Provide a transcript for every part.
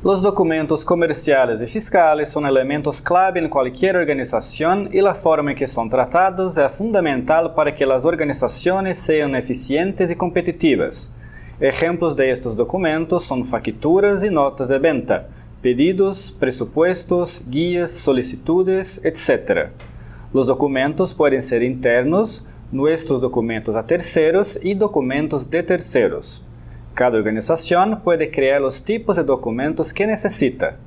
Los documentos comerciales y fiscales son elementos clave en cualquier organización y la forma en que son tratados es fundamental para que las organizaciones sean eficientes y competitivas. Ejemplos de estos documentos son facturas y notas de venta, pedidos, presupuestos, guías, solicitudes, etc. Los documentos pueden ser internos, nuestros documentos a terceros y documentos de terceros. Cada organización puede crear los tipos de documentos que necesita.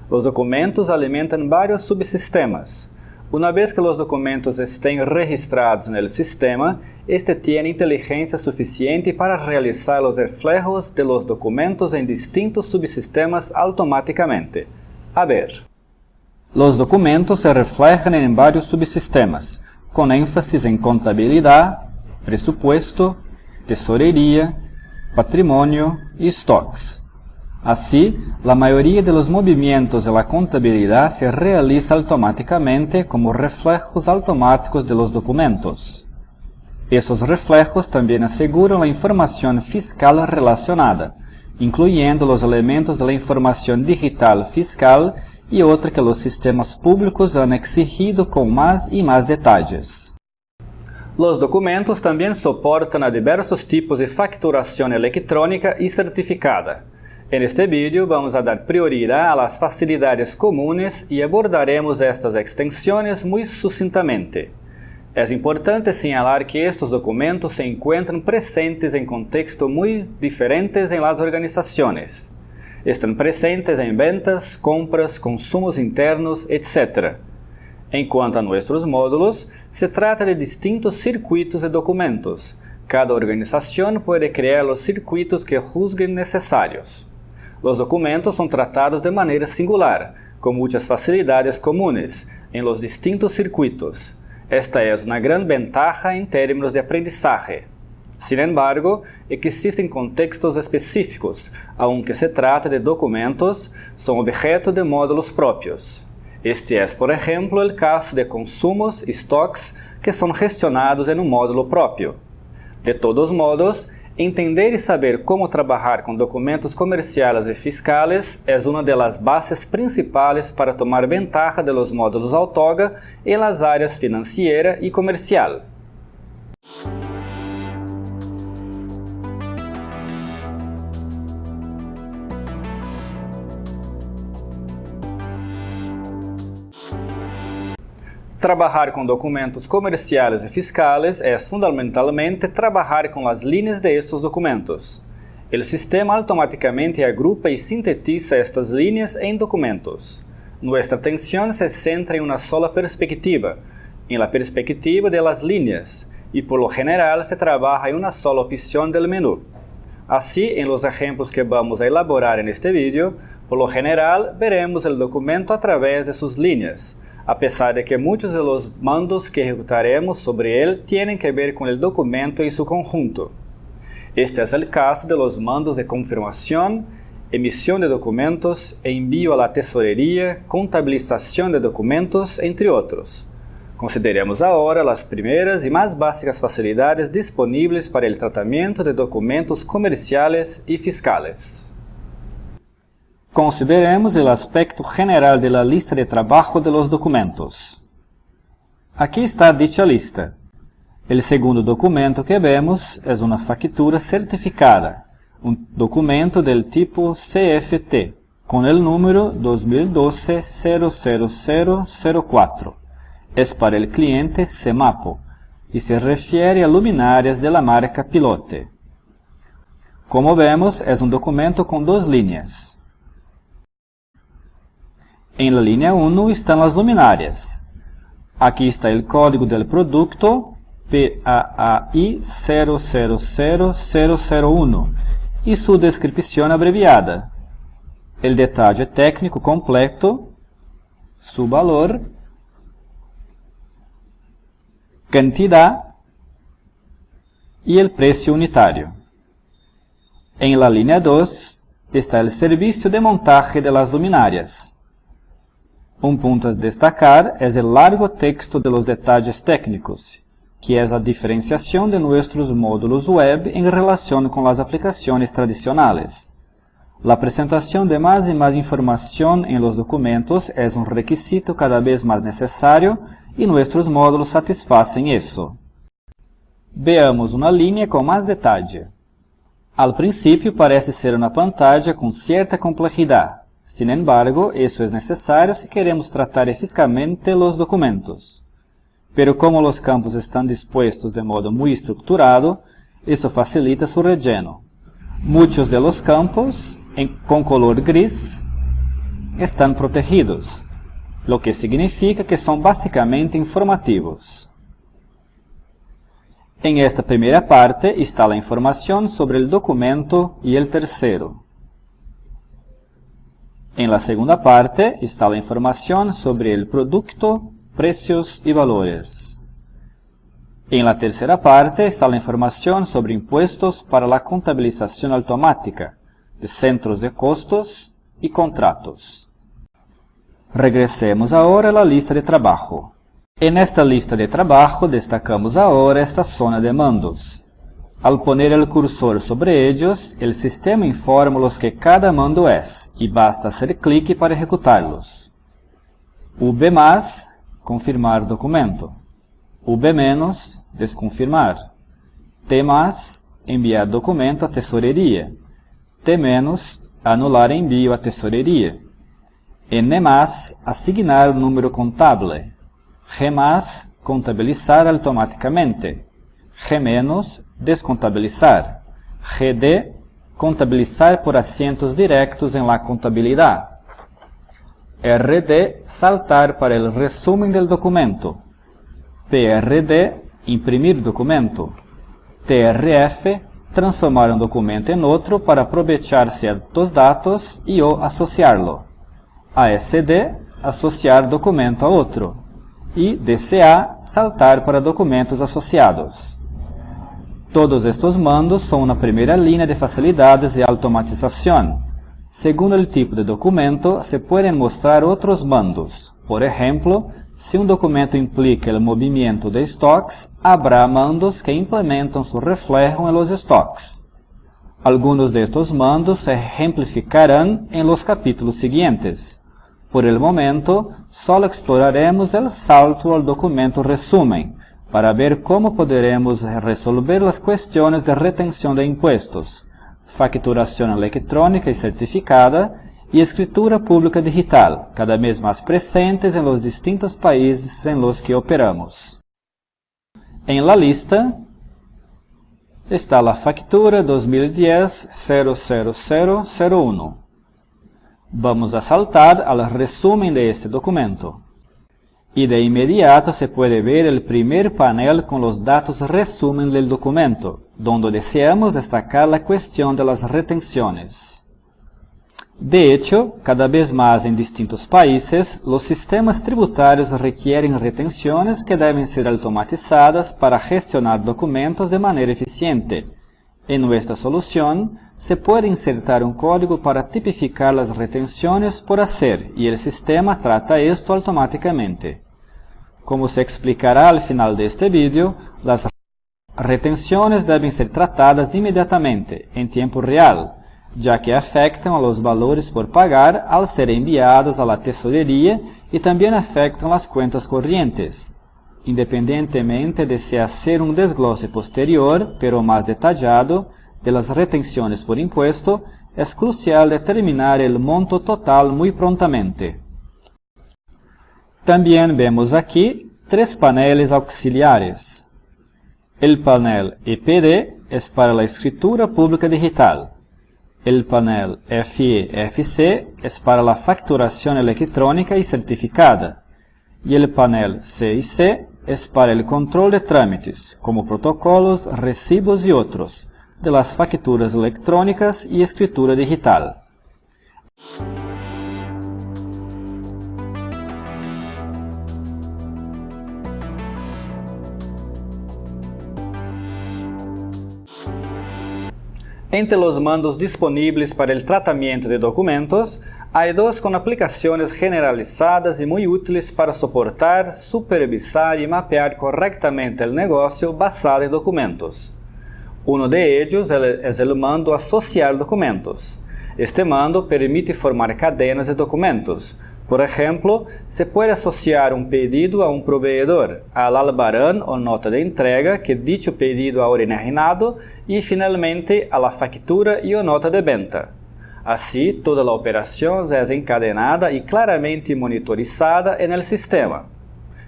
Los documentos alimentan varios subsistemas. Una vez que los documentos estén registrados en el sistema, este tiene inteligencia suficiente para realizar los reflejos de los documentos en distintos subsistemas automáticamente. A ver. Los documentos se reflejan en varios subsistemas, con énfasis en contabilidad, presupuesto, tesorería, patrimonio y stocks. Así, la mayoría de los movimientos de la contabilidad se realiza automáticamente como reflejos automáticos de los documentos. Esos reflejos también aseguran la información fiscal relacionada, incluyendo los elementos de la información digital fiscal y otra que los sistemas públicos han exigido con más y más detalles. Los documentos también soportan a diversos tipos de facturación electrónica y certificada. En este vídeo vamos a dar prioridad a las facilidades comunes y abordaremos estas extensiones muy sucintamente. Es importante señalar que estos documentos se encuentran presentes en contextos muy diferentes en las organizaciones. Están presentes en ventas, compras, consumos internos, etc. En cuanto a nuestros módulos, se trata de distintos circuitos de documentos. Cada organización puede crear los circuitos que juzguen necesarios. Los documentos son tratados de manera singular, con muchas facilidades comunes, en los distintos circuitos. Esta es una gran ventaja en términos de aprendizaje. Sin embargo, existen contextos específicos, aunque se trate de documentos, son objeto de módulos propios. Este es, por ejemplo, el caso de consumos y stocks que son gestionados en un módulo propio. De todos modos, entender y saber cómo trabajar con documentos comerciales y fiscales es una de las bases principales para tomar ventaja de los módulos Autoga en las áreas financiera y comercial. Trabajar con documentos comerciales y fiscales es fundamentalmente trabajar con las líneas de estos documentos. El sistema automáticamente agrupa y sintetiza estas líneas en documentos. Nuestra atención se centra en una sola perspectiva, en la perspectiva de las líneas, y por lo general se trabaja en una sola opción del menú. Así, en los ejemplos que vamos a elaborar en este vídeo, por lo general veremos el documento a través de sus líneas, a pesar de que muchos de los mandos que ejecutaremos sobre él tienen que ver con el documento en su conjunto. Este es el caso de los mandos de confirmación, emisión de documentos, envío a la tesorería, contabilización de documentos, entre otros. Consideremos ahora las primeras y más básicas facilidades disponibles para el tratamiento de documentos comerciales y fiscales. Consideremos el aspecto general de la lista de trabajo de los documentos. Aquí está dicha lista. El segundo documento que vemos es una factura certificada, un documento del tipo CFT, con el número 2012-00004. Es para el cliente Semapo y se refiere a luminarias de la marca Pilote. Como vemos, es un documento con dos líneas. En la línea 1 están las luminarias. Aquí está el código del producto PAAI 000001 y su descripción abreviada, el detalle técnico completo, su valor, cantidad y el precio unitario. En la línea 2 está el servicio de montaje de las luminarias. Un punto a destacar es el largo texto de los detalles técnicos, que es la diferenciación de nuestros módulos web en relación con las aplicaciones tradicionales. La presentación de más y más información en los documentos es un requisito cada vez más necesario y nuestros módulos satisfacen eso. Veamos una línea con más detalle. Al principio parece ser una pantalla con cierta complejidad. Sin embargo, eso es necesario si queremos tratar eficazmente los documentos. Pero como los campos están dispuestos de modo muy estructurado, eso facilita su relleno. Muchos de los campos, con color gris, están protegidos, lo que significa que son básicamente informativos. En esta primera parte está la información sobre el documento y el tercero. En la segunda parte está la información sobre el producto, precios y valores. En la tercera parte está la información sobre impuestos para la contabilización automática, de centros de costos y contratos. Regresemos ahora a la lista de trabajo. En esta lista de trabajo destacamos ahora esta zona de mandos. Al poner el cursor sobre ellos, el sistema informa los que cada mando es, y basta hacer clic para ejecutarlos. V+, confirmar documento. V-, desconfirmar. T+, enviar documento a tesorería. T-, anular envío a tesorería. N+, asignar número contable. G+, contabilizar automáticamente. G-, descontabilizar. GD, contabilizar por asientos directos en la contabilidad. RD, saltar para el resumen del documento. PRD, imprimir documento. TRF, transformar un documento en otro para aprovechar ciertos datos y o asociarlo. ASD, asociar documento a otro. Y DCA, saltar para documentos asociados. Todos estos mandos son una primera línea de facilidades de automatización. Según el tipo de documento, se pueden mostrar otros mandos. Por ejemplo, si un documento implica el movimiento de stocks, habrá mandos que implementan su reflejo en los stocks. Algunos de estos mandos se ejemplificarán en los capítulos siguientes. Por el momento, solo exploraremos el salto al documento resumen, para ver cómo podremos resolver las cuestiones de retención de impuestos, facturación electrónica y certificada, y escritura pública digital, cada vez más presentes en los distintos países en los que operamos. En la lista está la factura 2010-00001. Vamos a saltar al resumen de este documento. Y de inmediato se puede ver el primer panel con los datos resumen del documento, donde deseamos destacar la cuestión de las retenciones. De hecho, cada vez más en distintos países, los sistemas tributarios requieren retenciones que deben ser automatizadas para gestionar documentos de manera eficiente. En nuestra solución, se puede insertar un código para tipificar las retenciones por hacer y el sistema trata esto automáticamente. Como se explicará al final de este vídeo, las retenciones deben ser tratadas inmediatamente, en tiempo real, ya que afectan a los valores por pagar al ser enviados a la tesorería y también afectan las cuentas corrientes. Independientemente de si hacer un desglose posterior, pero más detallado, de las retenciones por impuesto, es crucial determinar el monto total muy prontamente. También vemos aquí tres paneles auxiliares. El panel EPD es para la escritura pública digital. El panel FE-FC es para la facturación electrónica y certificada. Y el panel C+C es para el control de trámites, como protocolos, recibos y otros, de las facturas electrónicas y escritura digital. Entre los mandos disponibles para el tratamiento de documentos, hay dos con aplicaciones generalizadas y muy útiles para soportar, supervisar y mapear correctamente el negocio basado en documentos. Uno de ellos es el mando Asociar documentos. Este mando permite formar cadenas de documentos. Por ejemplo, se puede asociar un pedido a un proveedor, al albarán o nota de entrega que dicho pedido ha originado y finalmente a la factura y o nota de venta. Así, toda la operación es encadenada y claramente monitorizada en el sistema.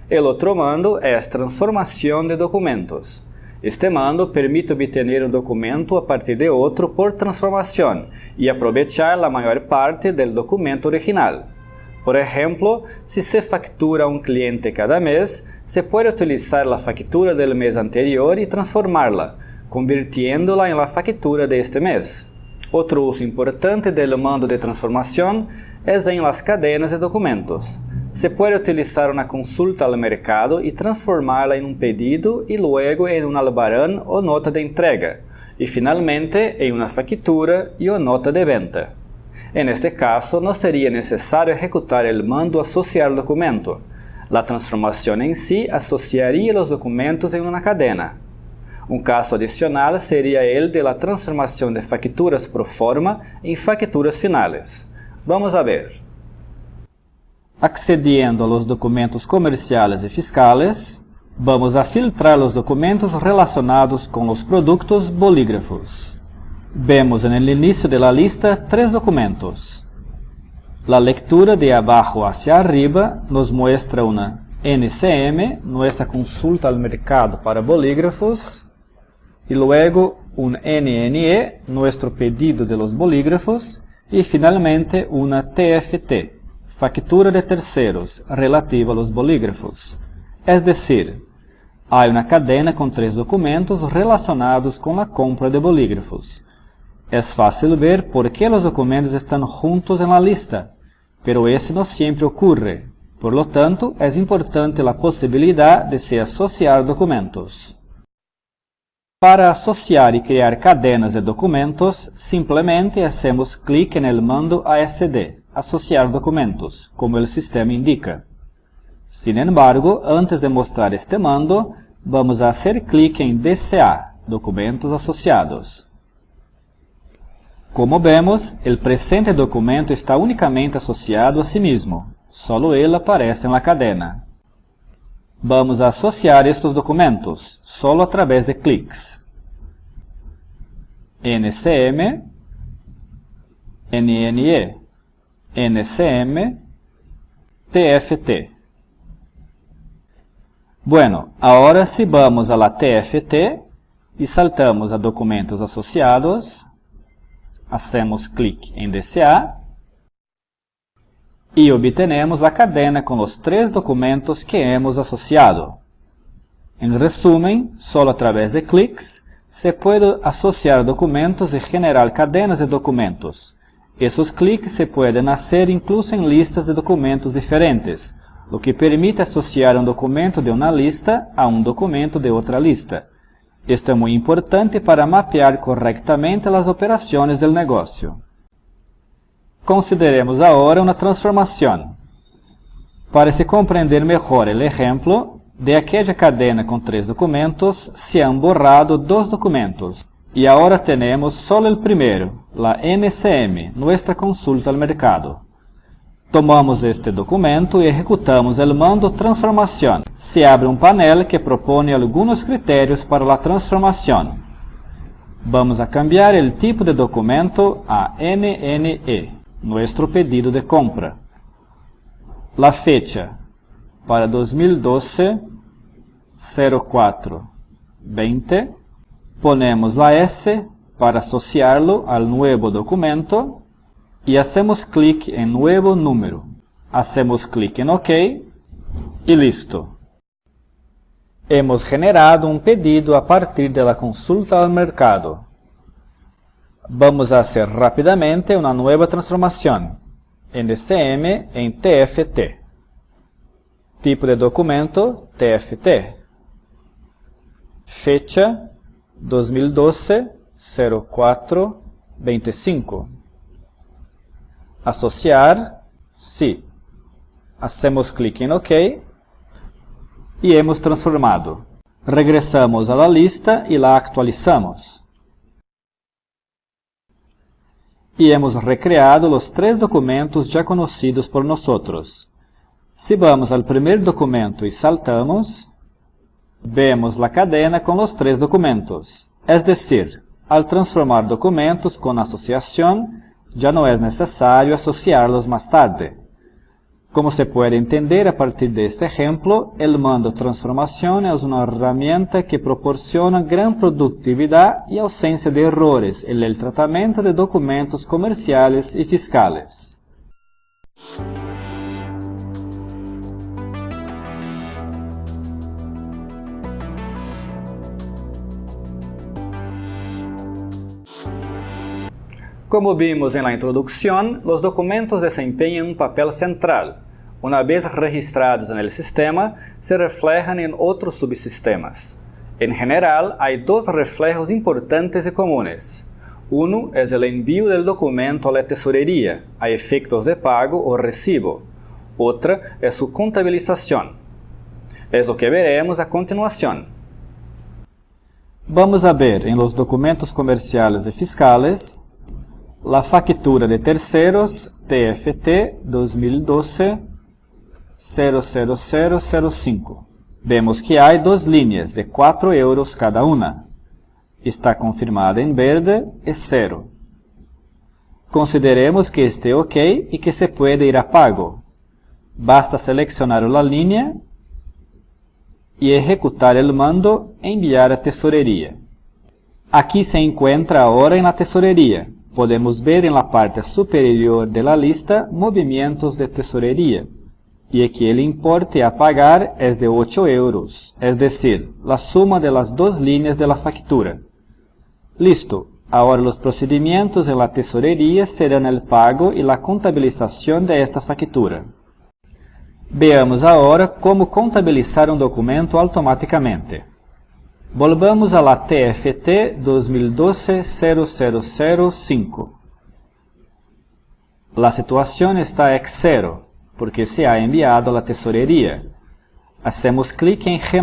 El otro mando es transformación de documentos. Este mando permite obtener un documento a partir de otro por transformación y aprovechar la mayor parte del documento original. Por ejemplo, si se factura a un cliente cada mes, se puede utilizar la factura del mes anterior y transformarla, convirtiéndola en la factura de este mes. Otro uso importante del mando de transformación es en las cadenas de documentos. Se puede utilizar una consulta al mercado y transformarla en un pedido y luego en un albarán o nota de entrega, y finalmente en una factura y o nota de venta. En este caso, no sería necesario ejecutar el mando asociar documento. La transformación en sí asociaría los documentos en una cadena. Un caso adicional sería el de la transformación de facturas pro forma en facturas finales. Vamos a ver. Accediendo a los documentos comerciales y fiscales, vamos a filtrar los documentos relacionados con los productos bolígrafos. Vemos en el inicio de la lista 3 documentos. La lectura de abajo hacia arriba nos muestra una NCM, nuestra consulta al mercado para bolígrafos, y luego un NNE, nuestro pedido de los bolígrafos, y finalmente una TFT, factura de terceros, relativa a los bolígrafos. Es decir, hay una cadena con 3 documentos relacionados con la compra de bolígrafos. Es fácil ver por qué los documentos están juntos en la lista, pero eso no siempre ocurre. Por lo tanto, es importante la posibilidad de se asociar documentos. Para asociar y crear cadenas de documentos, simplemente hacemos clic en el mando ASD, Asociar documentos, como el sistema indica. Sin embargo, antes de mostrar este mando, vamos a hacer clic en DCA, Documentos Asociados. Como vemos, el presente documento está únicamente asociado a sí mismo, solo él aparece en la cadena. Vamos a asociar estos documentos, solo a través de clics. NCM, NNE, NCM, TFT. Bueno, ahora si vamos a la TFT y saltamos a documentos asociados, hacemos clic en DCA y obtenemos la cadena con los 3 documentos que hemos asociado. En resumen, solo a través de clics se puede asociar documentos y generar cadenas de documentos. Esos clics se pueden hacer incluso en listas de documentos diferentes, lo que permite asociar un documento de una lista a un documento de otra lista. Esto es muy importante para mapear correctamente las operaciones del negocio. Consideremos ahora una transformación. Para se comprender mejor el ejemplo, de aquella cadena con 3 documentos se han borrado 2 documentos y ahora tenemos solo el primero, la NCM, nuestra consulta al mercado. Tomamos este documento y ejecutamos el mando transformación. Se abre un panel que propone algunos criterios para la transformación. Vamos a cambiar el tipo de documento a NNE, nuestro pedido de compra. La fecha para 2012-04-20. Ponemos la S para asociarlo al nuevo documento. Y hacemos clic en Nuevo Número. Hacemos clic en OK y listo. Hemos generado un pedido a partir de la consulta al mercado. Vamos a hacer rápidamente una nueva transformación. NCM en TFT. Tipo de documento TFT. Fecha 2012-04-25. Asociar, sí. Hacemos clic en OK y hemos transformado. Regresamos a la lista y la actualizamos. y hemos recreado los 3 documentos ya conocidos por nosotros. Si vamos al primer documento y saltamos, vemos la cadena con los 3 documentos. Es decir, al transformar documentos con asociación, ya no es necesario asociarlos más tarde. Como se puede entender a partir de este ejemplo, el mando transformación es una herramienta que proporciona gran productividad y ausencia de errores en el tratamiento de documentos comerciales y fiscales. Como vimos en la introducción, los documentos desempeñan un papel central. Una vez registrados en el sistema, se reflejan en otros subsistemas. En general, hay 2 reflejos importantes y comunes. Uno es el envío del documento a la tesorería, a efectos de pago o recibo. Otra es su contabilización. Es lo que veremos a continuación. Vamos a ver en los documentos comerciales y fiscales la factura de terceros TFT 2012-00005. Vemos que hay 2 líneas de 4 euros cada una. Está confirmada en verde y 0. Consideremos que esté OK y que se puede ir a pago. Basta seleccionar la línea y ejecutar el mando enviar a tesorería. Aquí se encuentra ahora en la tesorería. Podemos ver en la parte superior de la lista movimientos de tesorería y aquí el importe a pagar es de 8 euros, es decir, la suma de las 2 líneas de la factura. Listo, ahora los procedimientos en la tesorería serán el pago y la contabilización de esta factura. Veamos ahora cómo contabilizar un documento automáticamente. Volvamos a la TFT 2012-0005. La situación está ex 0, porque se ha enviado a la tesorería. Hacemos clic en G+.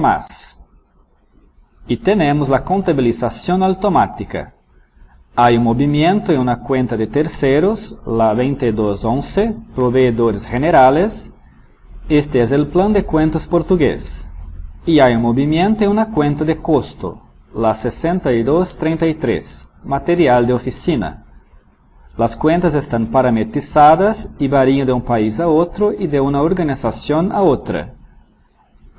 Y tenemos la contabilización automática. Hay un movimiento en una cuenta de terceros, la 2211, proveedores generales. Este es el plan de cuentas portugués. Y hay un movimiento en una cuenta de costo, la 6233, material de oficina. Las cuentas están parametrizadas y varían de un país a otro y de una organización a otra.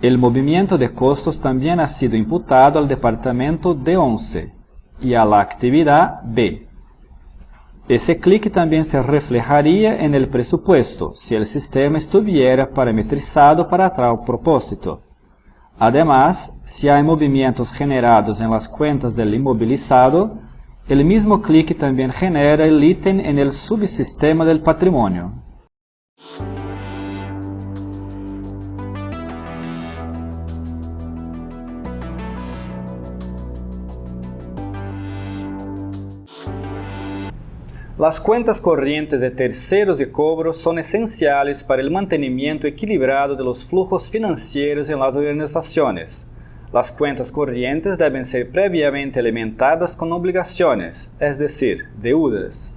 El movimiento de costos también ha sido imputado al departamento D11 y a la actividad B. Ese clic también se reflejaría en el presupuesto si el sistema estuviera parametrizado para tal propósito. Además, si hay movimientos generados en las cuentas del inmovilizado, el mismo clic también genera el ítem en el subsistema del patrimonio. Las cuentas corrientes de terceros y cobros son esenciales para el mantenimiento equilibrado de los flujos financieros en las organizaciones. Las cuentas corrientes deben ser previamente alimentadas con obligaciones, es decir, deudas.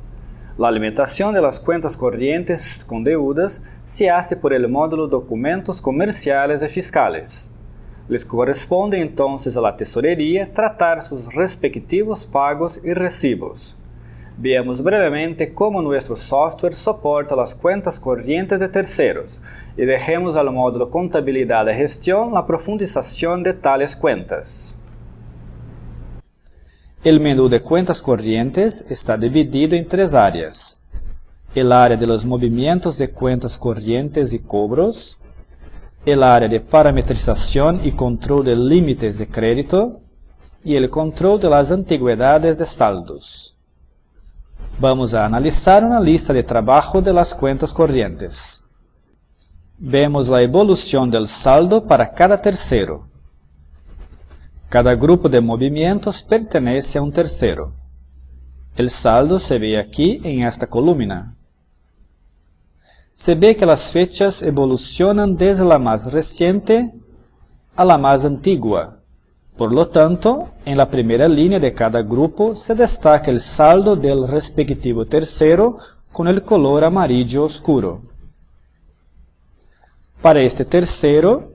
La alimentación de las cuentas corrientes con deudas se hace por el módulo Documentos Comerciales y Fiscales. Les corresponde entonces a la tesorería tratar sus respectivos pagos y recibos. Veamos brevemente cómo nuestro software soporta las cuentas corrientes de terceros y dejemos al módulo Contabilidad y Gestión la profundización de tales cuentas. El menú de cuentas corrientes está dividido en 3 áreas. El área de los movimientos de cuentas corrientes y cobros, el área de parametrización y control de límites de crédito y el control de las antigüedades de saldos. Vamos a analizar una lista de trabajo de las cuentas corrientes. Vemos la evolución del saldo para cada tercero. Cada grupo de movimientos pertenece a un tercero. El saldo se ve aquí en esta columna. Se ve que las fechas evolucionan desde la más reciente a la más antigua. Por lo tanto, en la primera línea de cada grupo se destaca el saldo del respectivo tercero con el color amarillo oscuro. Para este tercero,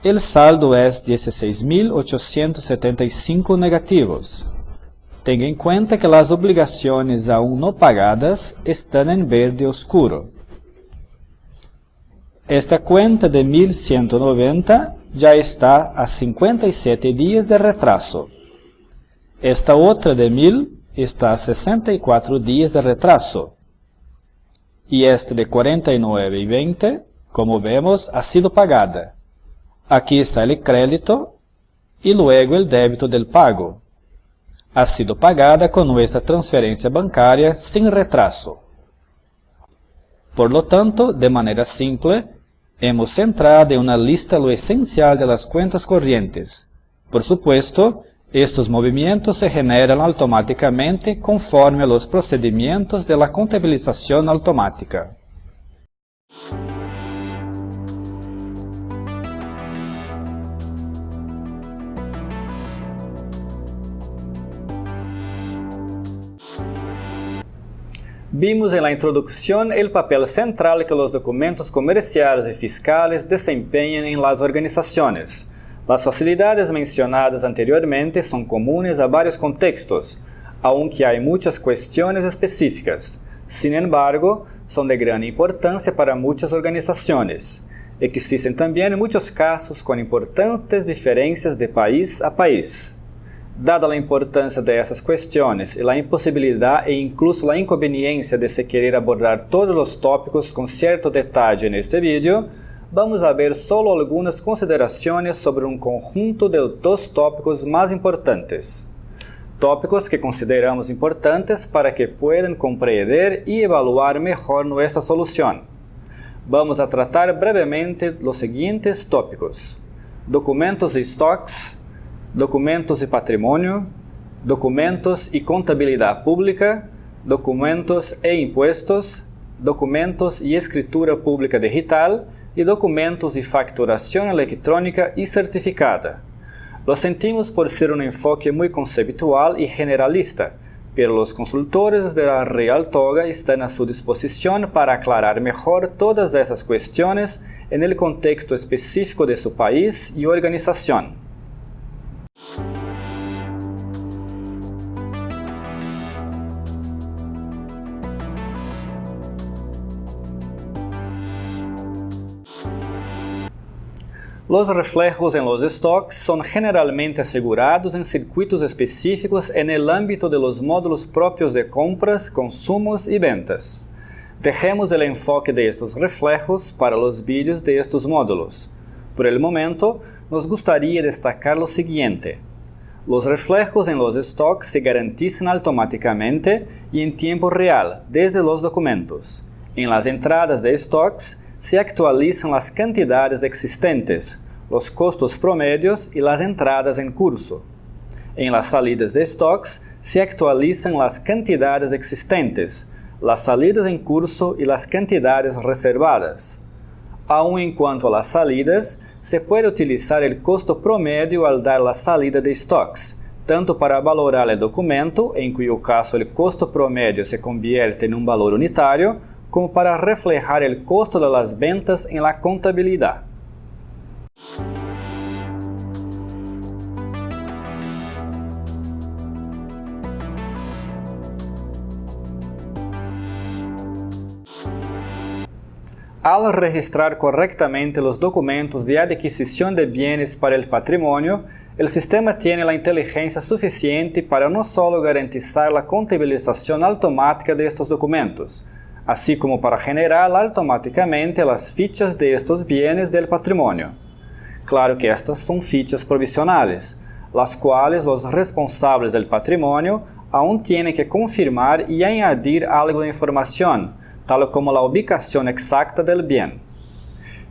el saldo es 16.875 negativos. Tenga en cuenta que las obligaciones aún no pagadas están en verde oscuro. Esta cuenta de 1.190 ya está a 57 días de retraso. Esta otra de 1.000 está a 64 días de retraso. Y esta de 49,20, como vemos, ha sido pagada. Aquí está el crédito y luego el débito del pago. Ha sido pagada con nuestra transferencia bancaria sin retraso. Por lo tanto, de manera simple, hemos entrado en una lista lo esencial de las cuentas corrientes. Por supuesto, estos movimientos se generan automáticamente conforme a los procedimientos de la contabilización automática. Vimos en la introducción el papel central que los documentos comerciales y fiscales desempeñan en las organizaciones. Las facilidades mencionadas anteriormente son comunes a varios contextos, aunque hay muchas cuestiones específicas. Sin embargo, son de gran importancia para muchas organizaciones. Existen también muchos casos con importantes diferencias de país a país. Dada la importancia de esas cuestiones y la imposibilidad e incluso la inconveniencia de se querer abordar todos los tópicos con cierto detalle en este vídeo, vamos a ver solo algunas consideraciones sobre un conjunto de dos tópicos más importantes. Tópicos que consideramos importantes para que puedan comprender y evaluar mejor nuestra solución. Vamos a tratar brevemente los siguientes tópicos: documentos y stocks, documentos y patrimonio, documentos y contabilidad pública, documentos e impuestos, documentos y escritura pública digital y documentos y facturación electrónica y certificada. Lo sentimos por ser un enfoque muy conceptual y generalista, pero los consultores de la Real Toga están a su disposición para aclarar mejor todas esas cuestiones en el contexto específico de su país y organización. Los reflejos en los stocks son generalmente asegurados en circuitos específicos en el ámbito de los módulos propios de compras, consumos y ventas. Dejemos el enfoque de estos reflejos para los vídeos de estos módulos. Por el momento, nos gustaría destacar lo siguiente. Los reflejos en los stocks se garantizan automáticamente y en tiempo real desde los documentos. En las entradas de stocks se actualizan las cantidades existentes, los costos promedios y las entradas en curso. En las salidas de stocks se actualizan las cantidades existentes, las salidas en curso y las cantidades reservadas. Aun en cuanto a las salidas, se puede utilizar el costo promedio al dar la salida de stocks, tanto para valorar el documento, en cuyo caso el costo promedio se convierte en un valor unitario, como para reflejar el costo de las ventas en la contabilidad. Al registrar correctamente los documentos de adquisición de bienes para el patrimonio, el sistema tiene la inteligencia suficiente para no solo garantizar la contabilización automática de estos documentos, así como para generar automáticamente las fichas de estos bienes del patrimonio. Claro que estas son fichas provisionales, las cuales los responsables del patrimonio aún tienen que confirmar y añadir algo de información, tal como la ubicación exacta del bien.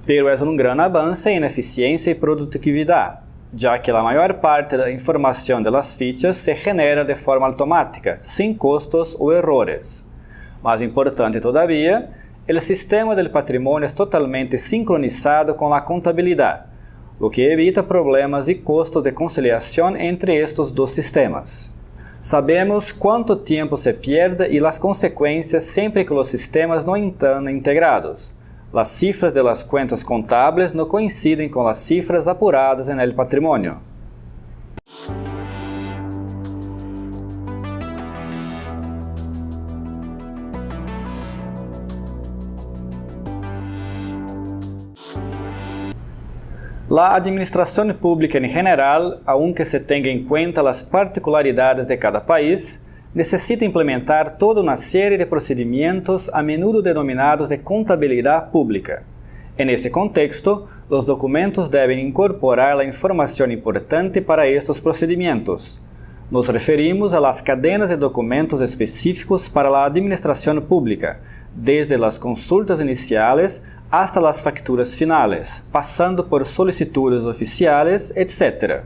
Pero es un gran avance en eficiencia y productividad, ya que la mayor parte de la información de las fichas se genera de forma automática, sin costos o errores. Más importante todavía, el sistema del patrimonio es totalmente sincronizado con la contabilidad. lo que evita problemas y costos de conciliación entre estos dos sistemas. Sabemos cuánto tiempo se pierde y las consecuencias siempre que los sistemas no están integrados. Las cifras de las cuentas contables no coinciden con las cifras apuradas en el patrimonio. La administración pública en general, aunque se tenga en cuenta las particularidades de cada país, necesita implementar toda una serie de procedimientos a menudo denominados de contabilidad pública. En este contexto, los documentos deben incorporar la información importante para estos procedimientos. Nos referimos a las cadenas de documentos específicos para la administración pública, desde las consultas iniciales hasta las facturas finales, pasando por solicitudes oficiales, etc.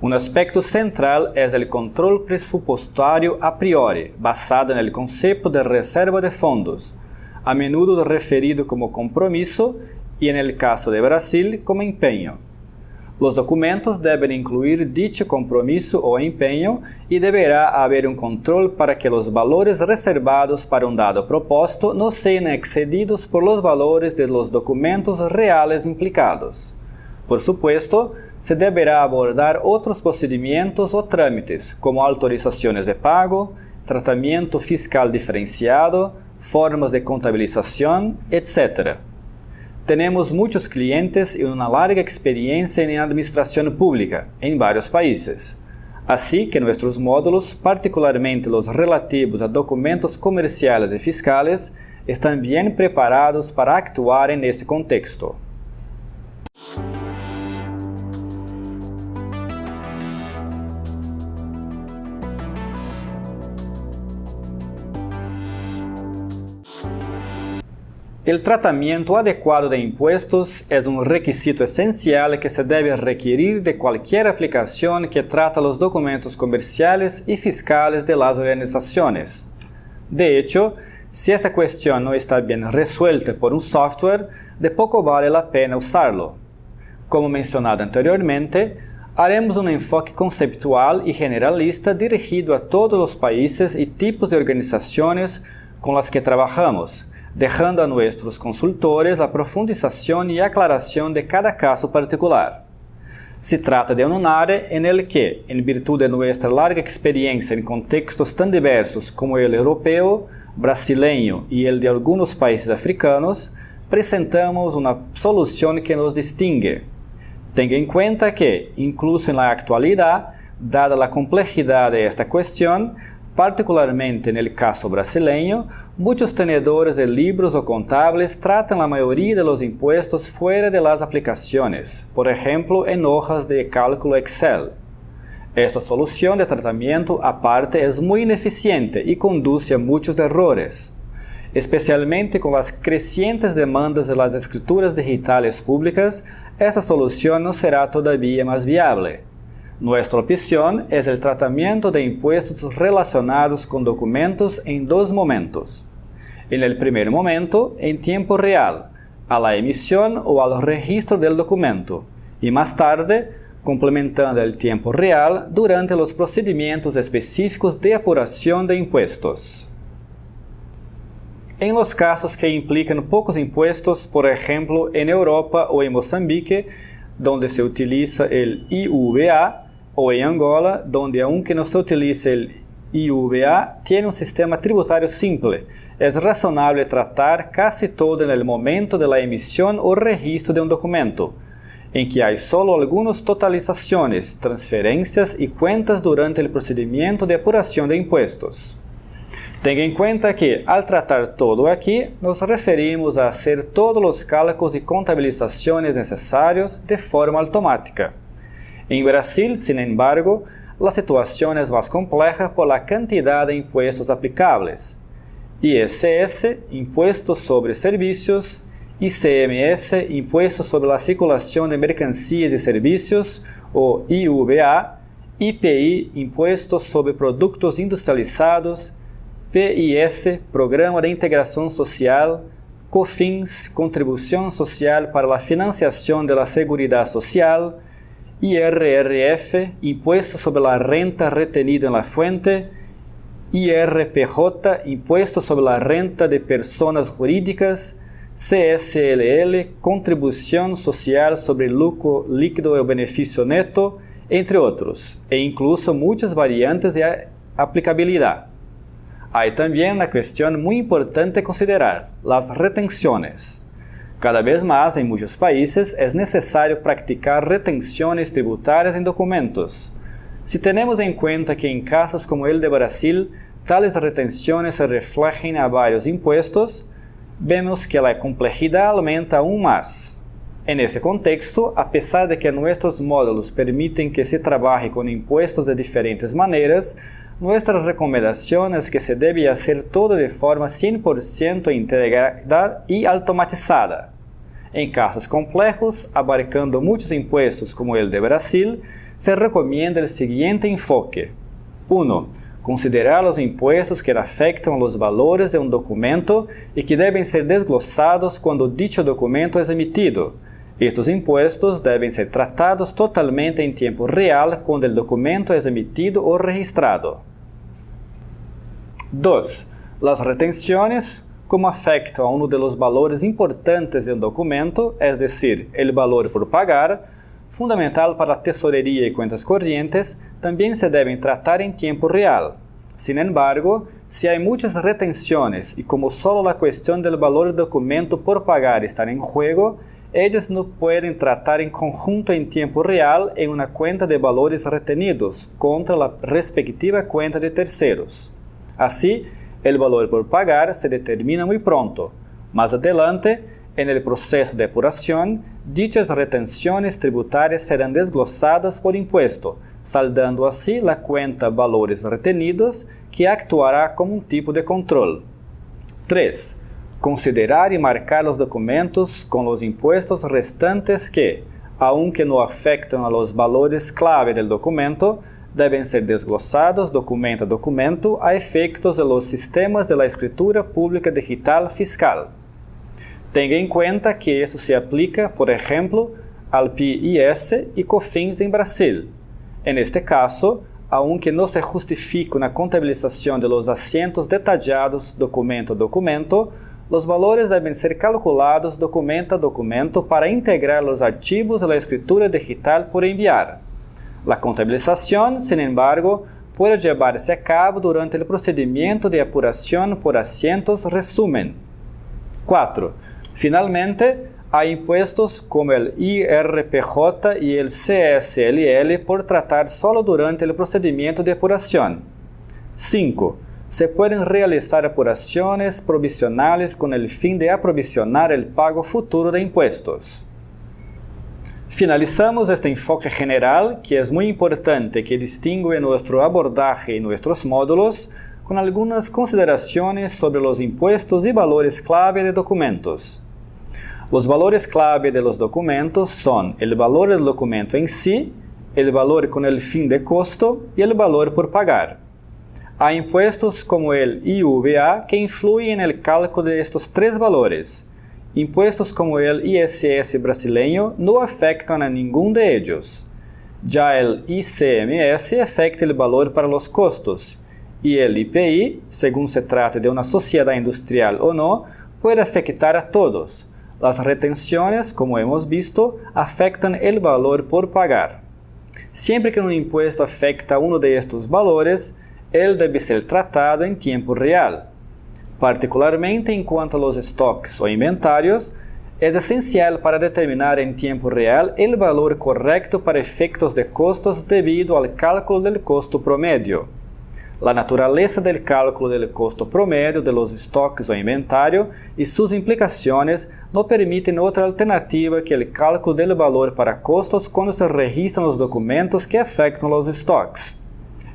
Un aspecto central es el control presupuestario a priori, basado en el concepto de reserva de fondos, a menudo referido como compromiso y en el caso de Brasil como empeño. Los documentos deben incluir dicho compromiso o empeño y deberá haber un control para que los valores reservados para un dado propósito no sean excedidos por los valores de los documentos reales implicados. Por supuesto, se deberá abordar otros procedimientos o trámites, como autorizaciones de pago, tratamiento fiscal diferenciado, formas de contabilización, etc. Tenemos muchos clientes y una larga experiencia en administración pública en varios países. Así que nuestros módulos, particularmente los relativos a documentos comerciales y fiscales, están bien preparados para actuar en este contexto. El tratamiento adecuado de impuestos es un requisito esencial que se debe requerir de cualquier aplicación que trata los documentos comerciales y fiscales de las organizaciones. De hecho, si esta cuestión no está bien resuelta por un software, de poco vale la pena usarlo. Como mencionado anteriormente, haremos un enfoque conceptual y generalista dirigido a todos los países y tipos de organizaciones con las que trabajamos, dejando a nuestros consultores la profundización y aclaración de cada caso particular. Se trata de un área en el que, en virtud de nuestra larga experiencia en contextos tan diversos como el europeo, brasileño y el de algunos países africanos, presentamos una solución que nos distingue. Tenga en cuenta que, incluso en la actualidad, dada la complejidad de esta cuestión, particularmente en el caso brasileño, muchos tenedores de libros o contables tratan la mayoría de los impuestos fuera de las aplicaciones, por ejemplo, en hojas de cálculo Excel. Esta solución de tratamiento aparte es muy ineficiente y conduce a muchos errores. Especialmente con las crecientes demandas de las escrituras digitales públicas, esta solución no será todavía más viable. Nuestra opción es el tratamiento de impuestos relacionados con documentos en dos momentos. En el primer momento, en tiempo real, a la emisión o al registro del documento, y más tarde, complementando el tiempo real durante los procedimientos específicos de apuración de impuestos. En los casos que implican pocos impuestos, por ejemplo, en Europa o en Mozambique, donde se utiliza el IUVA, o en Angola, donde aunque no se utilice el IUVA, tiene un sistema tributario simple. Es razonable tratar casi todo en el momento de la emisión o registro de un documento, en que hay solo algunas totalizaciones, transferencias y cuentas durante el procedimiento de apuración de impuestos. Tenga en cuenta que, al tratar todo aquí, nos referimos a hacer todos los cálculos y contabilizaciones necesarios de forma automática. En Brasil, sin embargo, la situación es más compleja por la cantidad de impuestos aplicables. ISS, Impuesto sobre Servicios, ICMS, Impuesto sobre la Circulación de Mercancías y Servicios, o IUVA, IPI, Impuesto sobre Productos Industrializados, PIS, Programa de Integração Social, COFINS, Contribución Social para la Financiación de la Seguridad Social, IRRF, Impuesto sobre la Renta retenido en la fuente, IRPJ, Impuesto sobre la Renta de Personas Jurídicas, CSLL, Contribución Social sobre Lucro Líquido o Beneficio Neto, entre otros, e incluso muchas variantes de aplicabilidad. Hay también una cuestión muy importante a considerar, las retenciones. Cada vez más en muchos países es necesario practicar retenciones tributarias en documentos. Si tenemos en cuenta que en casos como el de Brasil, tales retenciones se reflejan a varios impuestos, vemos que la complejidad aumenta aún más. En ese contexto, a pesar de que nuestros módulos permiten que se trabaje con impuestos de diferentes maneras, nuestra recomendación es que se debe hacer todo de forma 100% integrada y automatizada. En casos complejos, abarcando muchos impuestos como el de Brasil, se recomienda el siguiente enfoque. 1. Considerar los impuestos que afectan los valores de un documento y que deben ser desglosados cuando dicho documento es emitido. Estos impuestos deben ser tratados totalmente en tiempo real cuando el documento es emitido o registrado. 2. Las retenciones, como afectam a uno de los valores importantes del documento, es decir, el valor por pagar, fundamental para la tesorería y cuentas corrientes, también se deben tratar en tiempo real. Sin embargo, si hay muchas retenciones y como solo la cuestión del valor del documento por pagar está en juego, ellas no pueden tratar en conjunto en tiempo real en una cuenta de valores retenidos contra la respectiva cuenta de terceros. Así, el valor por pagar se determina muy pronto. Más adelante, en el proceso de apuración, dichas retenciones tributarias serán desglosadas por impuesto, saldando así la cuenta valores retenidos, que actuará como un tipo de control. 3. Considerar y marcar los documentos con los impuestos restantes que, aunque no afectan a los valores clave del documento, deben ser desglosados documento a documento a efectos de los sistemas de la escritura pública digital fiscal. Tenga en cuenta que eso se aplica, por ejemplo, al PIS y COFINS en Brasil. En este caso, aunque no se justifique una contabilización de los asientos detallados documento a documento, los valores deben ser calculados documento a documento para integrar los archivos de la escritura digital por enviar. La contabilización, sin embargo, puede llevarse a cabo durante el procedimiento de apuración por asientos resumen. 4. Finalmente, hay impuestos como el IRPJ y el CSLL por tratar solo durante el procedimiento de apuración. 5. Se pueden realizar apuraciones provisionales con el fin de aprovisionar el pago futuro de impuestos. Finalizamos este enfoque general, que es muy importante que distingue nuestro abordaje y nuestros módulos, con algunas consideraciones sobre los impuestos y valores clave de documentos. Los valores clave de los documentos son el valor del documento en sí, el valor con el fin de costo y el valor por pagar. Hay impuestos como el IVA que influyen en el cálculo de estos tres valores. Impuestos como el ISS brasileño no afectan a ninguno de ellos. Ya el ICMS afecta el valor para los costos, y el IPI, según se trate de una sociedad industrial o no, puede afectar a todos. Las retenciones, como hemos visto, afectan el valor por pagar. Siempre que un impuesto afecta uno de estos valores, él debe ser tratado en tiempo real. Particularmente en cuanto a los stocks o inventarios, es esencial para determinar en tiempo real el valor correcto para efectos de costos debido al cálculo del costo promedio. La naturaleza del cálculo del costo promedio de los stocks o inventario y sus implicaciones no permiten otra alternativa que el cálculo del valor para costos cuando se registran los documentos que afectan los stocks.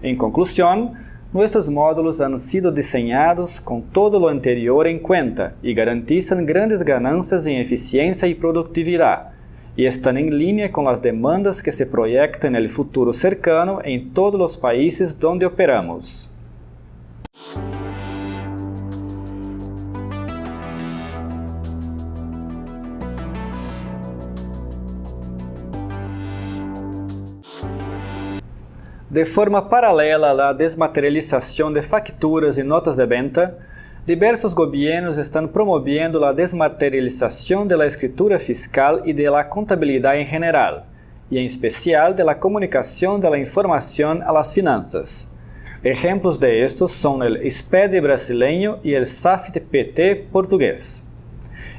En conclusión, nuestros módulos han sido diseñados con todo lo anterior en cuenta y garantizan grandes ganancias en eficiencia y productividad, y están en línea con las demandas que se proyectan en el futuro cercano en todos los países donde operamos. De forma paralela à desmaterialização de facturas e notas de venta, diversos governos estão promovendo a desmaterialização da escritura fiscal e da contabilidade em geral, e em especial da comunicação da informação a las finanças. Exemplos de estos são o SPED brasileño e o SAFT-PT português.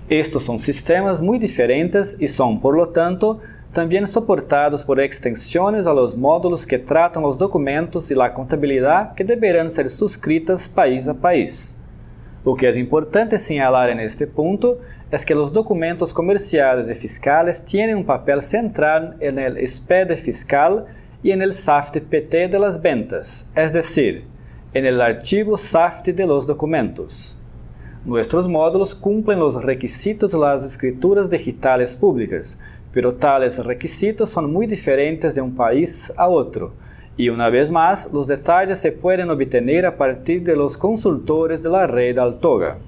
Estes são sistemas muito diferentes e são, por lo tanto, também soportados por extensões a los módulos que tratam os documentos e a contabilidade que deverão ser suscritas país a país. O que é importante señalar neste ponto é que os documentos comerciais e fiscais têm um papel central no SPED fiscal e no SAFT-PT de las ventas, es decir, no archivo SAFT de los documentos. Nuestros módulos cumplen os requisitos de las escrituras digitales públicas, pero tales requisitos são muito diferentes de um país a outro, e uma vez mais, os detalhes se podem obter a partir de los consultores de la red Altoga.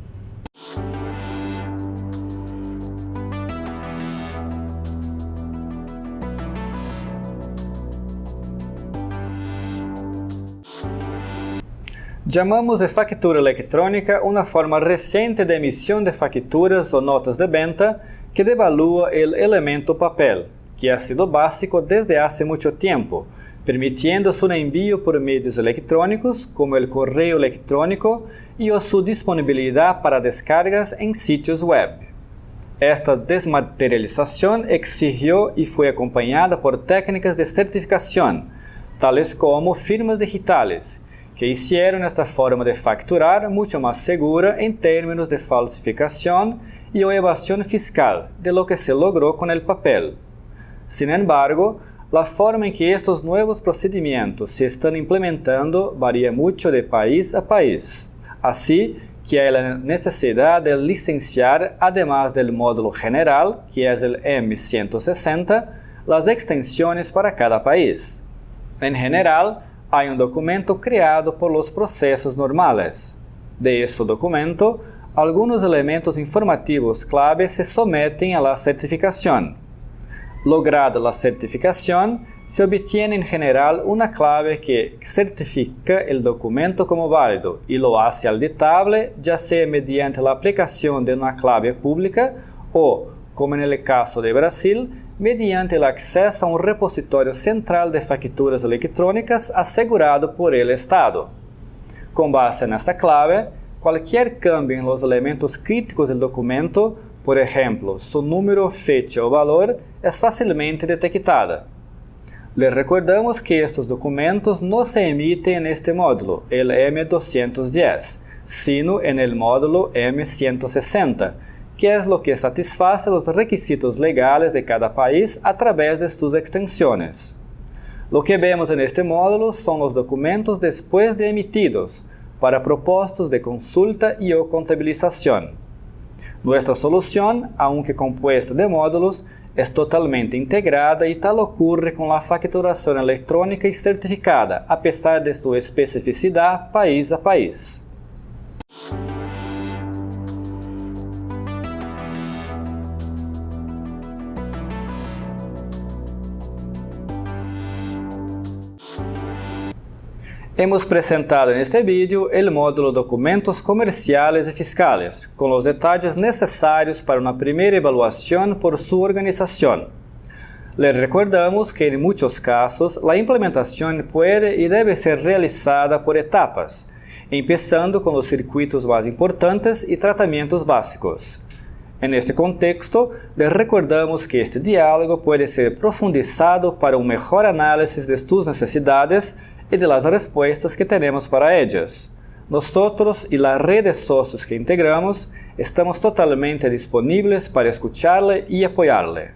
Chamamos de factura eletrônica uma forma recente de emissão de facturas ou notas de venta que devalúa o elemento papel, que ha sido básico desde hace muito tempo, permitiendo su envío por medios electrónicos como el correo electrónico y o su disponibilidad para descargas en sitios web. Esta desmaterialización exigió y fue acompañada por técnicas de certificación, tales como firmas digitales, que hicieron esta forma de facturar mucho más segura en términos de falsificación y o evasión fiscal de lo que se logró con el papel. Sin embargo, la forma en que estos nuevos procedimientos se están implementando varía mucho de país a país. Así que hay la necesidad de licenciar, además del módulo general, que es el M160, las extensiones para cada país. En general, hay un documento creado por los procesos normales. De ese documento, algunos elementos informativos clave se someten a la certificación. Lograda la certificación, se obtiene en general una clave que certifica el documento como válido y lo hace auditable, ya sea mediante la aplicación de una clave pública o, como en el caso de Brasil, mediante el acceso a un repositorio central de facturas electrónicas asegurado por el Estado. Con base en esta clave, cualquier cambio en los elementos críticos del documento, por ejemplo, su número, fecha o valor, es fácilmente detectada. Les recordamos que estos documentos no se emiten en este módulo, el M210, sino en el módulo M160, que es lo que satisface los requisitos legales de cada país a través de sus extensiones. Lo que vemos en este módulo son los documentos después de emitidos, para propósitos de consulta y o contabilización. Nuestra solución, aunque compuesta de módulos, es totalmente integrada y tal ocurre con la facturación electrónica y certificada, a pesar de su especificidad país a país. Hemos presentado en este vídeo el módulo Documentos Comerciales y Fiscales, con los detalles necesarios para una primera evaluación por su organización. Les recordamos que en muchos casos la implementación puede y debe ser realizada por etapas, empezando con los circuitos más importantes y tratamientos básicos. En este contexto, les recordamos que este diálogo puede ser profundizado para un mejor análisis de tus necesidades y de las respuestas que tenemos para ellas. Nosotros y la red de socios que integramos estamos totalmente disponibles para escucharle y apoyarle.